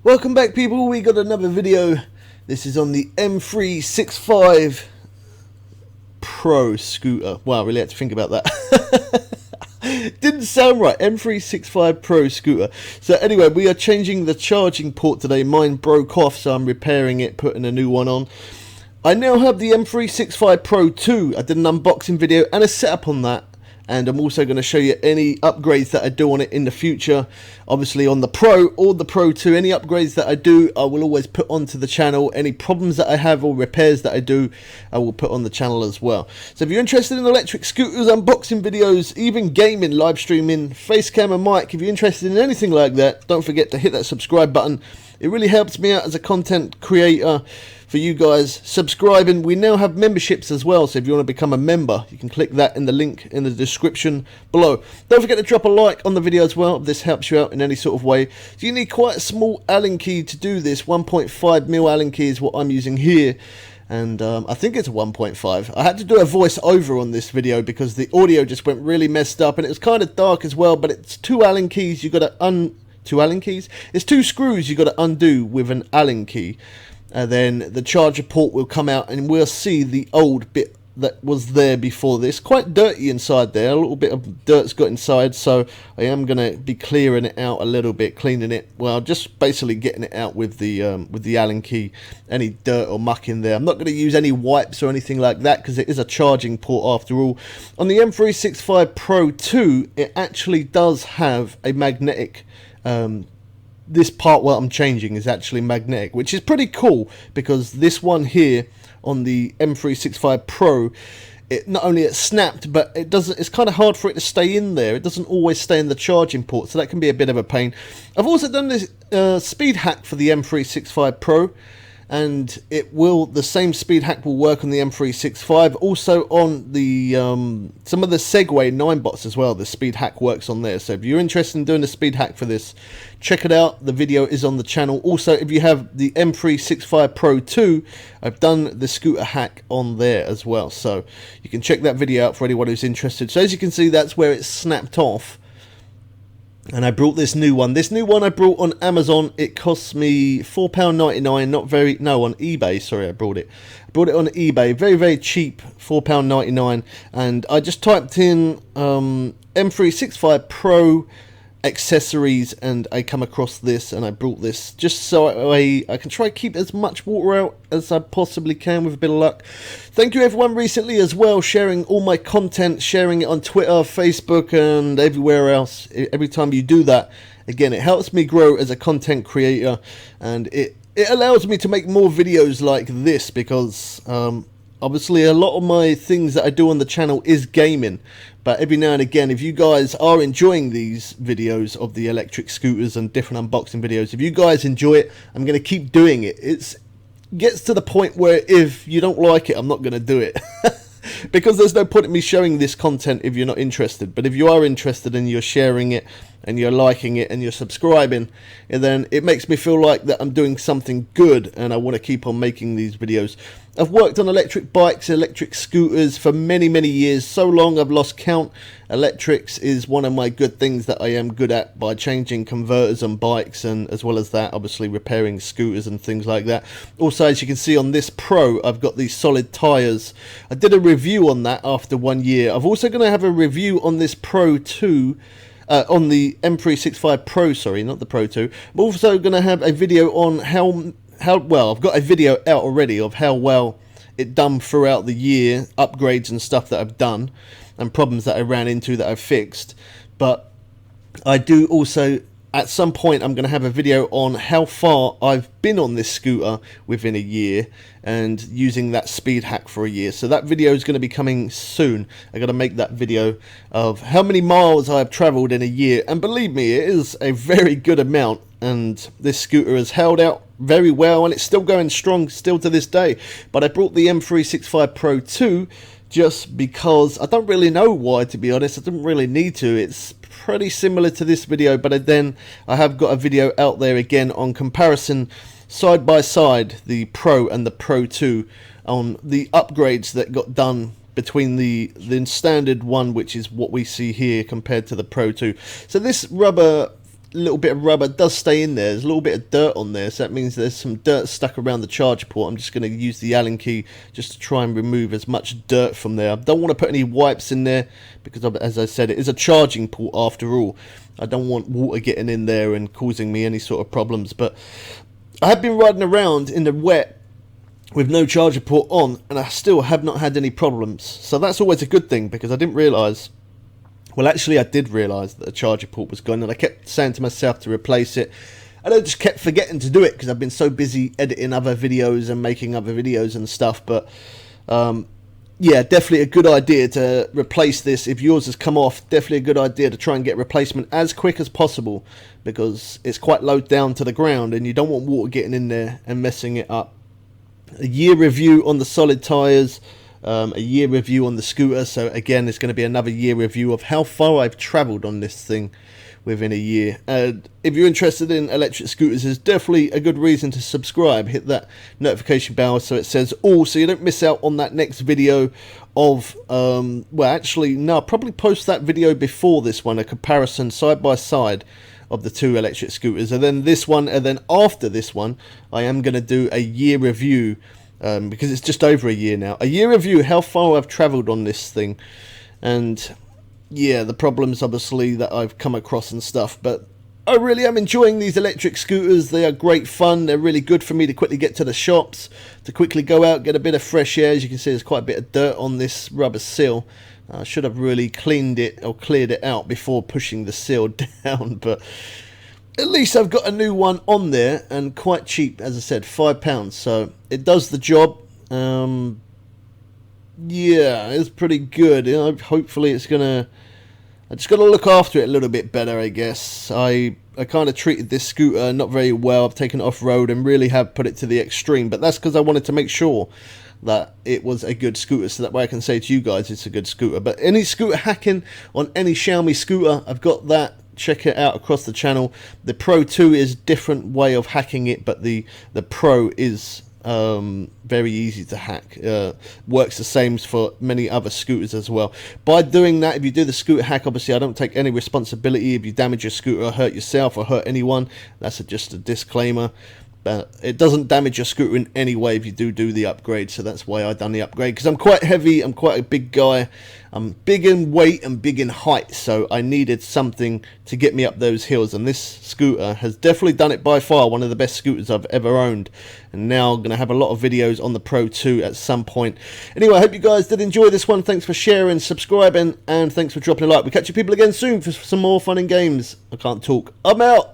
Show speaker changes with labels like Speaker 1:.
Speaker 1: Welcome back, people. We got another video. This is on the M365 Pro scooter. Wow, I really had to think about that. Didn't sound right. M365 Pro scooter. So anyway, we are changing the charging port today. Mine broke off, so I'm repairing it, putting a new one on. I now have the M365 Pro 2. I did an unboxing video and a setup on that. And I'm also going to show you any upgrades that I do on it in the future. Obviously on the Pro or the Pro 2, any upgrades that I do, I will always put onto the channel. Any problems that I have or repairs that I do, I will put on the channel as well. So if you're interested in electric scooters, unboxing videos, even gaming, live streaming, face cam and mic, if you're interested in anything like that, don't forget to hit that subscribe button. It really helps me out as a content creator. For you guys subscribing, we now have memberships as well, so if you want to become a member, you can click that in the link in the description below. Don't forget to drop a like on the video as well if this helps you out in any sort of way. So you need quite a small Allen key to do this. 1.5mm Allen key is what I'm using here, and I think it's a 1.5. I had to do a voice over on this video because the audio just went really messed up, and it was kind of dark as well. But it's two Allen keys. You got to two Allen keys. It's two screws you got to undo with an Allen key. And then the charger port will come out and we'll see the old bit that was there before this. Quite dirty inside there, a little bit of dirt's got inside, so I am going to be clearing it out a little bit, cleaning it, well, just basically getting it out with the Allen key, any dirt or muck in there. I'm not going to use any wipes or anything like that because it is a charging port after all. On the M365 Pro 2, it actually does have a magnetic this part what I'm changing is actually magnetic, which is pretty cool because this one here on the M365 Pro, it not only it's snapped, but it doesn't. It's kind of hard for it to stay in there. It doesn't always stay in the charging port, so that can be a bit of a pain. I've also done this speed hack for the M365 Pro, and the same speed hack will work on the M365, also on the some of the Segway 9bots as well. The speed hack works on there, so if you're interested in doing the speed hack for this, check it out. The video is on the channel. Also, if you have the M365 Pro 2, I've done the scooter hack on there as well, so you can check that video out for anyone who's interested. So as you can see, that's where it's snapped off. And I brought this new one. This new one I brought on Amazon. It cost me £4.99. No, on eBay. Sorry, I brought it on eBay. Very, very cheap, £4.99. And I just typed in M365 Pro accessories, and I come across this, and I brought this just so I can try to keep as much water out as I possibly can with a bit of luck. Thank you everyone recently as well, sharing all my content, sharing it on Twitter, Facebook and everywhere else. Every time you do that, again, it helps me grow as a content creator, and it allows me to make more videos like this because obviously a lot of my things that I do on the channel is gaming, but every now and again, if you guys are enjoying these videos of the electric scooters and different unboxing videos, if you guys enjoy it, I'm going to keep doing it. It gets to the point where if you don't like it, I'm not going to do it. Because there's no point in me showing this content if you're not interested. But if you are interested and you're sharing it and you're liking it and you're subscribing, and then it makes me feel like that I'm doing something good and I want to keep on making these videos. I've worked on electric bikes, electric scooters for many, many years. So long I've lost count. Electrics is one of my good things that I am good at by changing converters on bikes, and as well as that, obviously repairing scooters and things like that. Also, as you can see on this Pro, I've got these solid tyres. I did a review on that after 1 year. I'm also going to have a review on this Pro 2, on the M365 Pro, sorry, not the Pro 2. I'm also going to have a video on how well, I've got a video out already of how well it done throughout the year, upgrades and stuff that I've done, and problems that I ran into that I've fixed. But I do also, at some point, I'm going to have a video on how far I've been on this scooter within a year and using that speed hack for a year. So that video is going to be coming soon. I got to make that video of how many miles I've traveled in a year, and believe me, it is a very good amount. And this scooter has held out very well, and it's still going strong still to this day. But I brought the M365 Pro 2 just because I don't really know why, to be honest. I didn't really need to. It's pretty similar to this video, but then I have got a video out there again on comparison side by side, the Pro and the Pro 2, on the upgrades that got done between the standard one, which is what we see here, compared to the Pro 2. So this rubber little bit of rubber does stay in there. There's a little bit of dirt on there, so that means there's some dirt stuck around the charger port. I'm just going to use the Allen key just to try and remove as much dirt from there. I don't want to put any wipes in there because, as I said, it is a charging port after all. I don't want water getting in there and causing me any sort of problems. But I have been riding around in the wet with no charger port on, and I still have not had any problems. So that's always a good thing, because I didn't realise. Well, actually, I did realise that the charger port was gone, and I kept saying to myself to replace it. And I just kept forgetting to do it because I've been so busy editing other videos and making other videos and stuff. But yeah, definitely a good idea to replace this. If yours has come off, definitely a good idea to try and get a replacement as quick as possible, because it's quite low down to the ground and you don't want water getting in there and messing it up. A year review on the solid tyres. A year review on the scooter. So again, it's going to be another year review of how far I've travelled on this thing within a year. And if you're interested in electric scooters, there's definitely a good reason to subscribe. Hit that notification bell so it says all, so you don't miss out on that next video of well, actually no, I'll probably post that video before this one, a comparison side by side of the two electric scooters, and then this one, and then after this one I am going to do a year review. Because it's just over a year now. A year review, how far I've travelled on this thing. And yeah, the problems obviously that I've come across and stuff. But I really am enjoying these electric scooters. They are great fun. They're really good for me to quickly get to the shops, to quickly go out, get a bit of fresh air. As you can see, there's quite a bit of dirt on this rubber seal. I should have really cleaned it or cleared it out before pushing the seal down. But at least I've got a new one on there, and quite cheap, as I said, £5. So it does the job. Yeah, it's pretty good. You know, hopefully it's gonna. I just got to look after it a little bit better, I guess. I kind of treated this scooter not very well. I've taken it off road and really have put it to the extreme. But that's because I wanted to make sure that it was a good scooter, so that way I can say to you guys it's a good scooter. But any scooter hacking on any Xiaomi scooter, I've got that. Check it out across the channel. The Pro 2 is a different way of hacking it, but the Pro is very easy to hack. Works the same for many other scooters as well. By doing that, if you do the scooter hack, obviously I don't take any responsibility if you damage your scooter or hurt yourself or hurt anyone. That's just a disclaimer. It doesn't damage your scooter in any way if you do the upgrade, so that's why I done the upgrade, because I'm quite heavy, I'm quite a big guy, I'm big in weight and big in height, so I needed something to get me up those hills, and this scooter has definitely done it by far. One of the best scooters I've ever owned, and now I'm going to have a lot of videos on the Pro 2 at some point. Anyway, I hope you guys did enjoy this one. Thanks for sharing, subscribing, and thanks for dropping a like. We'll catch you people again soon for some more fun and games. I can't talk. I'm out.